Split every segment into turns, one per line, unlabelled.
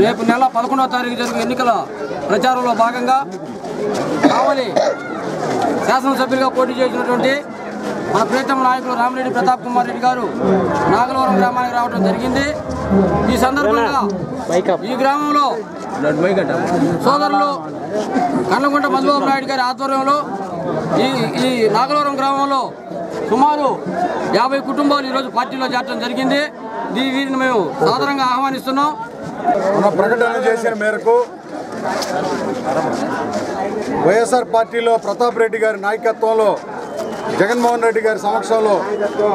రేపు నెల 11వ తారీఖు జరిగే ఎన్నికల ప్రచారంలో భాగంగా కావలి శాసనసభ్యులుగా పోటీ చేసినటువంటి మన ప్రీతమ నాయకులు రామిరెడ్డి ప్రతాప్ కుమార్ రెడ్డి గారు నాగలవరం గ్రామానికి రావడం జరిగింది. ఈ సందర్భంగా ఈ గ్రామంలో సోదరులు కన్నగుంట మధుబాబు నాయుడు గారి ఆధ్వర్యంలో ఈ నాగలవరం గ్రామంలో సుమారు 50 కుటుంబాలు ఈరోజు పార్టీలో చేరడం జరిగింది. వీరిని మేము సాధారణంగా ఆహ్వానిస్తున్నాం.
మన ప్రకటన చేసిన మేరకు వైఎస్ఆర్ పార్టీలో ప్రతాప్ రెడ్డి గారి నాయకత్వంలో జగన్మోహన్ రెడ్డి గారి సమక్షంలో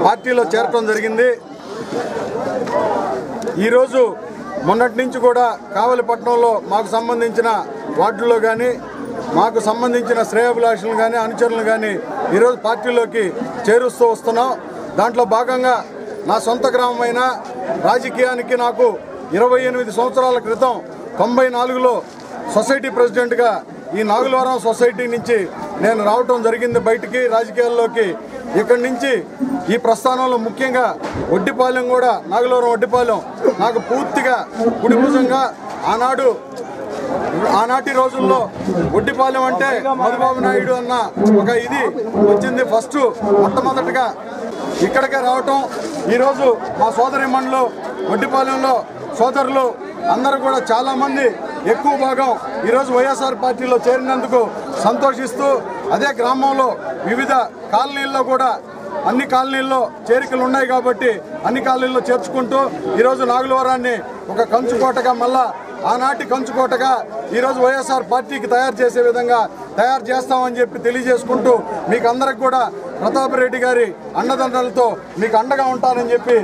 పార్టీలో చేరటం జరిగింది. ఈరోజు మొన్నటి నుంచి కూడా కావలిపట్నంలో మాకు సంబంధించిన వార్డుల్లో కానీ మాకు సంబంధించిన శ్రేయోభిలాషులు కానీ అనుచరులు కానీ ఈరోజు పార్టీలోకి చేరుస్తూ వస్తున్నాం. దాంట్లో భాగంగా నా సొంత గ్రామమైన రాజకీయానికి నాకు 28 సంవత్సరాల క్రితం 94లో సొసైటీ ప్రెసిడెంట్గా ఈ నాగులవరం సొసైటీ నుంచి నేను రావటం జరిగింది బయటికి రాజకీయాల్లోకి. ఇక్కడి నుంచి ఈ ప్రస్థానంలో ముఖ్యంగా వడ్డిపాలెం కూడా నాగులవరం వడ్డిపాలెం నాకు పూర్తిగా కుడిభుజంగా ఆనాటి రోజుల్లో వడ్డిపాలెం అంటే మధుబాబు నాయుడు అన్న ఒక ఇది వచ్చింది. ఫస్ట్ మొట్టమొదటిగా ఇక్కడికే రావటం. ఈరోజు మా సోదరిమణులు వడ్డిపాలెంలో సోదరులు అందరూ కూడా చాలామంది ఎక్కువ భాగం ఈరోజు వైఎస్ఆర్ పార్టీలో చేరినందుకు సంతోషిస్తూ అదే గ్రామంలో వివిధ కాలనీల్లో కూడా అన్ని కాలనీల్లో చేరికలు ఉన్నాయి కాబట్టి అన్ని కాలనీల్లో చేర్చుకుంటూ ఈరోజు నాగులవరాన్ని ఒక కంచుకోటగా మళ్ళా ఆనాటి కంచుకోటగా ఈరోజు వైఎస్ఆర్ పార్టీకి తయారు చేసే విధంగా తయారు చేస్తామని చెప్పి తెలియజేసుకుంటూ మీకు అందరికి కూడా ప్రతాప్ రెడ్డి గారి అండదండలతో మీకు అండగా ఉంటానని చెప్పి